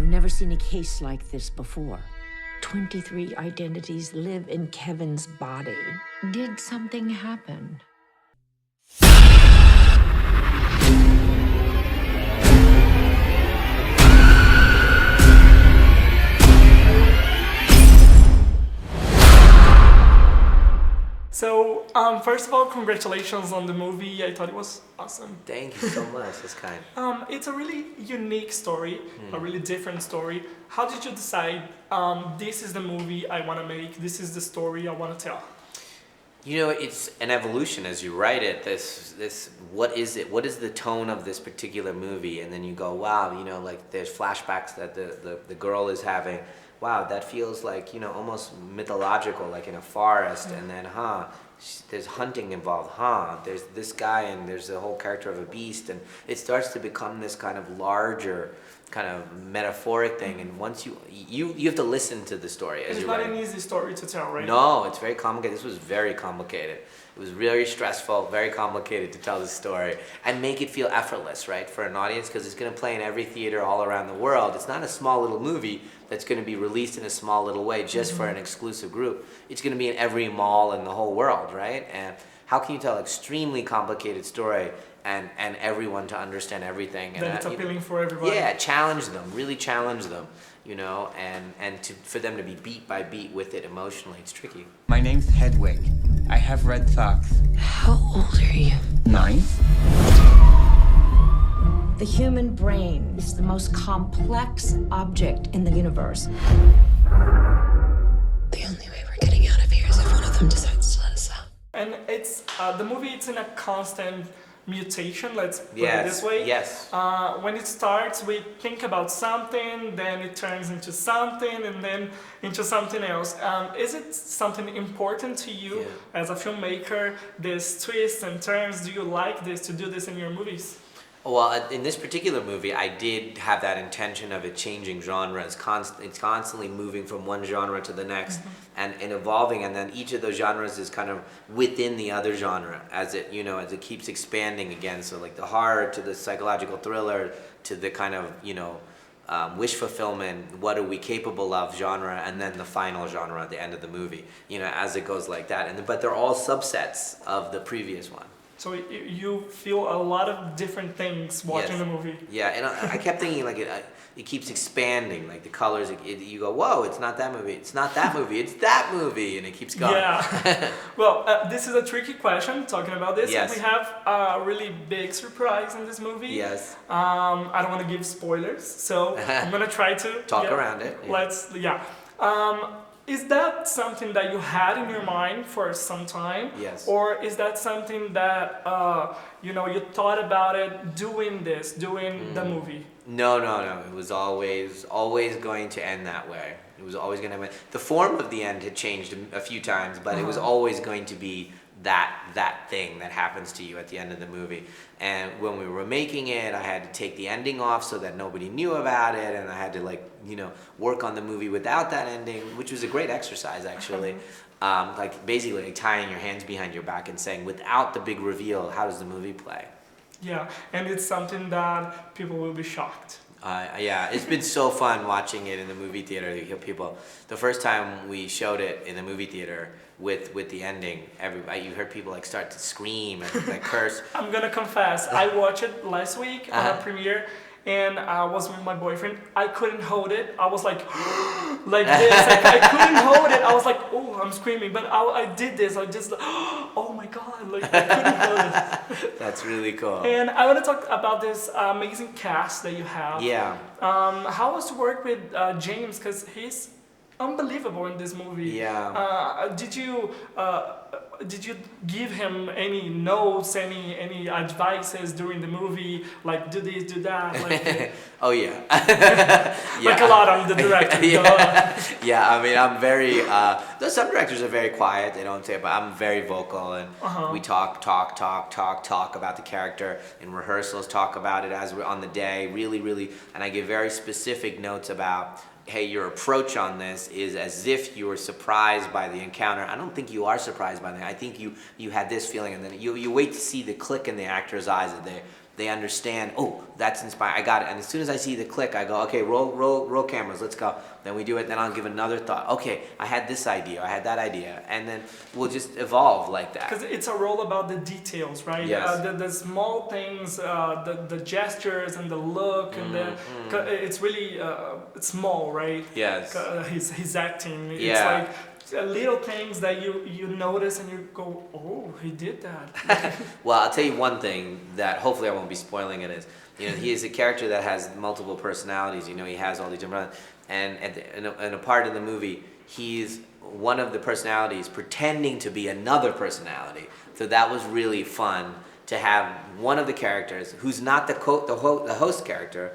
never seen a case like this before. 23 identities live in Kevin's body. Did something happen? So, first of all, congratulations on the movie. I thought it was awesome. Thank you so much. That's kind. It's a really unique story, a really different story. How did you decide, this is the movie I want to make, this is the story I want to tell? You know, it's an evolution as you write it. What is it? What is the tone of this particular movie? And then you go, wow, you know, like there's flashbacks that the girl is having. Wow, that feels like, you know, almost mythological, like in a forest. And then, there's hunting involved. There's this guy and there's the whole character of a beast. And it starts to become this kind of larger, kind of metaphoric thing. And once you have to listen to the story as you write. It's not an easy story to tell, right? No, it's very complicated. This was very complicated. It was really stressful, very complicated to tell this story and make it feel effortless, right, for an audience, because it's going to play in every theater all around the world. It's not a small little movie that's going to be released in a small little way just for an exclusive group. It's going to be in every mall in the whole world, right? And how can you tell an extremely complicated story and everyone to understand everything? And that it's appealing for everybody. Yeah, challenge them, really challenge them, you know, and for them to be beat by beat with it emotionally. It's tricky. My name's Hedwig. I have red socks. How old are you? 9. The human brain is the most complex object in the universe. The only way we're getting out of here is if one of them decides to let us out. And it's the movie. It's in a constant mutation. Let's put it this way. Yes. When it starts, we think about something, then it turns into something, and then into something else. Is it something important to you as a filmmaker? This twists and turns. Do you like this to do this in your movies? Well, in this particular movie, I did have that intention of it changing genres. It's constantly moving from one genre to the next and evolving, and then each of those genres is kind of within the other genre as it, you know, as it keeps expanding again. So like the horror to the psychological thriller to the kind of, you know, wish fulfillment, what are we capable of genre, and then the final genre at the end of the movie, you know, as it goes like that. But they're all subsets of the previous one. So you feel a lot of different things watching the movie. Yeah, and I kept thinking like it keeps expanding, like the colors. You go, whoa, it's not that movie. It's not that movie. It's that movie, and it keeps going. Yeah. Well, this is a tricky question. Talking about this, Yes. we have a really big surprise in this movie. Yes. I don't want to give spoilers, so I'm gonna try to Talk around it. Yeah. Is that something that you had in your mind for some time? Yes. Or is that something that you know, you thought about it doing the movie? No. It was always going to end that way. It was always going to end. The form of the end had changed a few times, but it was always going to be that thing that happens to you at the end of the movie. And when we were making it, I had to take the ending off so that nobody knew about it, and I had to, like, you know, work on the movie without that ending, which was a great exercise actually. Like basically like tying your hands behind your back and saying, without the big reveal, how does the movie play? Yeah, and it's something that people will be shocked. Yeah, it's been so fun watching it in the movie theater. You hear people. The first time we showed it in the movie theater with the ending, you heard people like start to scream and like curse. I'm gonna confess, I watched it last week on a premiere, and I was with my boyfriend. I couldn't hold it. I was like, like this. Like, I couldn't hold it. I was like, oh, I'm screaming. But I did this. I just, oh my God, like I couldn't hold it. That's really cool. And I want to talk about this amazing cast that you have. Yeah. How was to work with James? Because he's unbelievable in this movie. Yeah. Did you give him any notes, any advices during the movie, like do this, do that? Like, oh yeah. Like a lot on the director. Yeah. I mean, I'm very. Though some directors are very quiet, they don't say it, but I'm very vocal, and we talk about the character in rehearsals, talk about it as we're on the day, really, and I give very specific notes about, hey, your approach on this is as if you were surprised by the encounter. I don't think you are surprised by that. I think you had this feeling, and then you wait to see the click in the actor's eyes that they understand, oh, that's inspired, I got it. And as soon as I see the click, I go, okay, roll cameras, let's go. Then we do it, then I'll give another thought. Okay, I had this idea, I had that idea. And then we'll just evolve like that. Because it's a role about the details, right? Yes. The small things, the gestures and the look, and it's really small, right? Yes. His acting, it's Yeah. like little things that you notice and you go, oh, he did that. Well, I'll tell you one thing that hopefully I won't be spoiling it is, he is a character that has multiple personalities. He has all these different, and in a part of the movie, he's one of the personalities pretending to be another personality. So that was really fun to have one of the characters who's not the host character,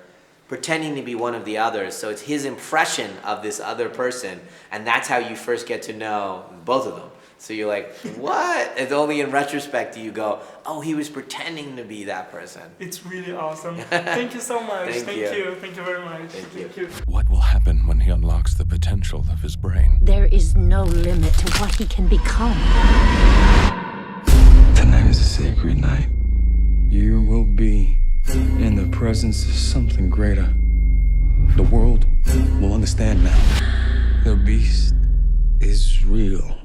pretending to be one of the others, so it's his impression of this other person, and that's how you first get to know both of them. So you're like, what? And only in retrospect do you go, oh, he was pretending to be that person. It's really awesome. Thank you so much. Thank you. Thank you very much. Thank you. What will happen when he unlocks the potential of his brain? There is no limit to what he can become. Tonight is a sacred night. You will be in the presence of something greater. The world will understand now. The beast is real.